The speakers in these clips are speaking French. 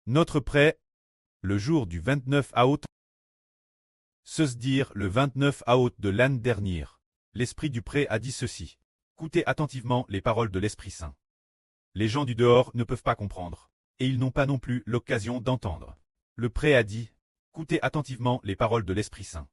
Notre prêt, le jour du 29 août, se dire le 29 août de l'année dernière. L'esprit du prêt a dit ceci. Écoutez attentivement les paroles de l'Esprit Saint. Les gens du dehors ne peuvent pas comprendre, et ils n'ont pas non plus l'occasion d'entendre. Le prêt a dit, écoutez attentivement les paroles de l'Esprit Saint.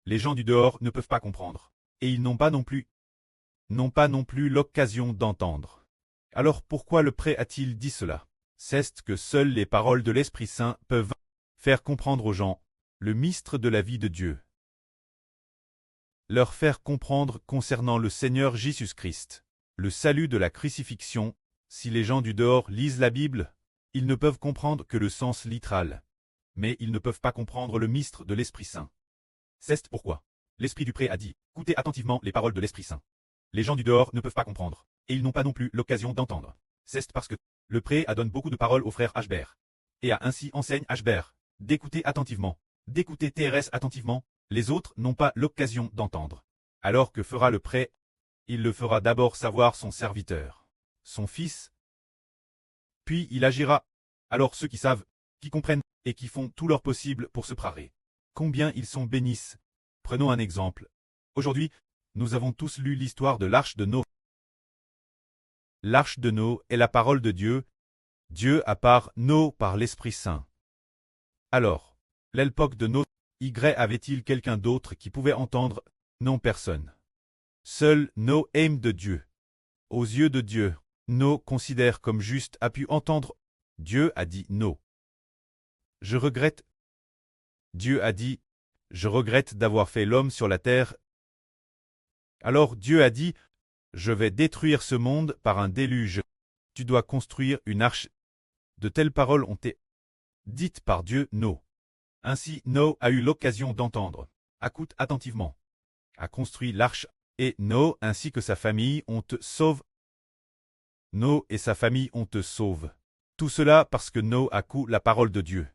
Les gens du dehors ne peuvent pas comprendre, et ils n'ont pas non plus l'occasion d'entendre. Alors pourquoi le prêt a-t-il dit cela? C'est que seules les paroles de l'Esprit Saint peuvent faire comprendre aux gens le mystère de la vie de Dieu. Leur faire comprendre concernant le Seigneur Jésus-Christ, le salut de la crucifixion. Si les gens du dehors lisent la Bible, ils ne peuvent comprendre que le sens littéral, mais ils ne peuvent pas comprendre le mystère de l'Esprit Saint. C'est pourquoi l'Esprit du prêt a dit, écoutez attentivement les paroles de l'Esprit Saint. Les gens du dehors ne peuvent pas comprendre, et ils n'ont pas non plus l'occasion d'entendre. C'est parce que le prêt donne beaucoup de paroles au frère Hbert, et a ainsi enseigne Hbert d'écouter attentivement, d'écouter TRS attentivement. Les autres n'ont pas l'occasion d'entendre. Alors que fera le prêt? Il le fera d'abord savoir son serviteur, son fils, puis il agira. Alors ceux qui savent, qui comprennent, et qui font tout leur possible pour se préparer. Combien ils sont bénis. Prenons un exemple. Aujourd'hui, nous avons tous lu l'histoire de l'arche de Noé. L'arche de Noé est la parole de Dieu. Dieu a par Noé par l'Esprit Saint. Alors, l'époque de Noé, avait-il quelqu'un d'autre qui pouvait entendre? Non, personne. Seul Noé aime de Dieu. Aux yeux de Dieu, Noé considère comme juste a pu entendre. Dieu a dit Noé. Je regrette. Dieu a dit, je regrette d'avoir fait l'homme sur la terre. Alors Dieu a dit, je vais détruire ce monde par un déluge. Tu dois construire une arche. De telles paroles ont été dites par Dieu Noé. Ainsi Noé a eu l'occasion d'entendre. Écoute attentivement. A construit l'arche, et Noé ainsi que sa famille ont te sauve. Noé et sa famille ont te sauve. Tout cela parce que Noé a cru la parole de Dieu.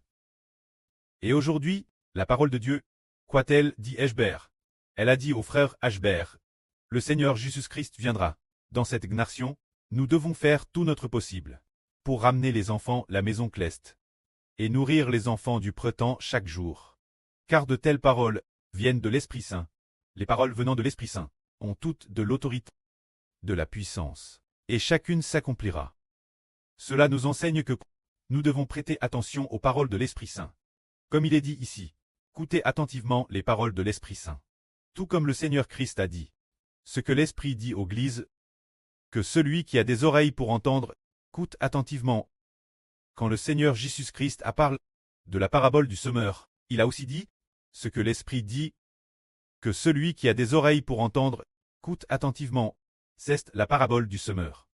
Et aujourd'hui, la parole de Dieu, quoi-t-elle dit Hbert? Elle a dit au frère Hbert, le Seigneur Jésus-Christ viendra. Dans cette nation, nous devons faire tout notre possible pour ramener les enfants à la maison Cleste et nourrir les enfants du printemps chaque jour. Car de telles paroles viennent de l'Esprit Saint. Les paroles venant de l'Esprit Saint ont toutes de l'autorité, de la puissance, et chacune s'accomplira. Cela nous enseigne que nous devons prêter attention aux paroles de l'Esprit Saint. Comme il est dit ici, écoutez attentivement les paroles de l'Esprit Saint. Tout comme le Seigneur Christ a dit. Ce que l'Esprit dit aux églises, que celui qui a des oreilles pour entendre, écoute attentivement. Quand le Seigneur Jésus-Christ a parlé de la parabole du semeur, il a aussi dit, ce que l'Esprit dit, que celui qui a des oreilles pour entendre, écoute attentivement. C'est la parabole du semeur.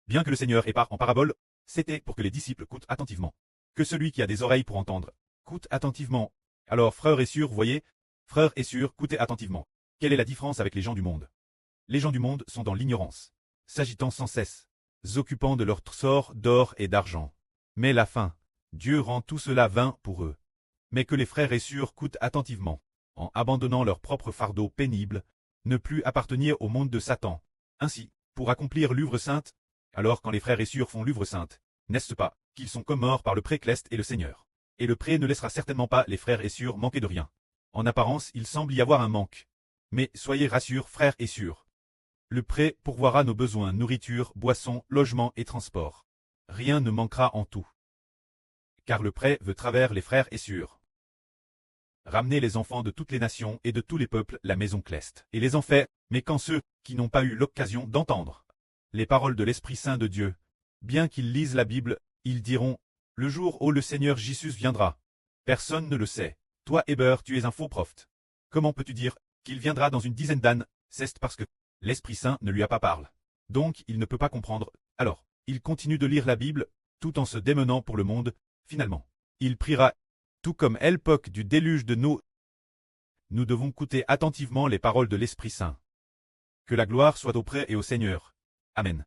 Bien que le Seigneur ait parlé en parabole, c'était pour que les disciples écoutent attentivement. Que celui qui a des oreilles pour entendre, écoute attentivement. Alors frères et sœurs, voyez, frères et sœurs, écoutez attentivement. Quelle est la différence avec les gens du monde? Les gens du monde sont dans l'ignorance, s'agitant sans cesse, s'occupant de leur trésor d'or et d'argent. Mais la fin, Dieu rend tout cela vain pour eux. Mais que les frères et sœurs écoutent attentivement, en abandonnant leur propre fardeau pénible, ne plus appartenir au monde de Satan. Ainsi, pour accomplir l'œuvre sainte, alors quand les frères et sœurs font l'œuvre sainte, n'est-ce pas, qu'ils sont comme morts par le pré Cleste et le Seigneur? Et le pré ne laissera certainement pas les frères et sœurs manquer de rien. En apparence, il semble y avoir un manque. Mais soyez rassurés, frères et sœurs. Le pré pourvoira nos besoins, nourriture, boisson, logement et transport. Rien ne manquera en tout. Car le pré veut travers les frères et sœurs ramener les enfants de toutes les nations et de tous les peuples la maison Cleste. Et les en fait, mais quand ceux qui n'ont pas eu l'occasion d'entendre les paroles de l'Esprit Saint de Dieu, bien qu'ils lisent la Bible, ils diront, le jour où le Seigneur Jésus viendra. Personne ne le sait. Toi, Hbert, tu es un faux prophète. Comment peux-tu dire qu'il viendra dans une dizaine d'années? C'est parce que l'Esprit Saint ne lui a pas parlé. Donc il ne peut pas comprendre. Alors, il continue de lire la Bible, tout en se démenant pour le monde. Finalement, il priera, tout comme à l'époque du déluge de Noé. Nous devons écouter attentivement les paroles de l'Esprit Saint. Que la gloire soit auprès et au Seigneur. Amen.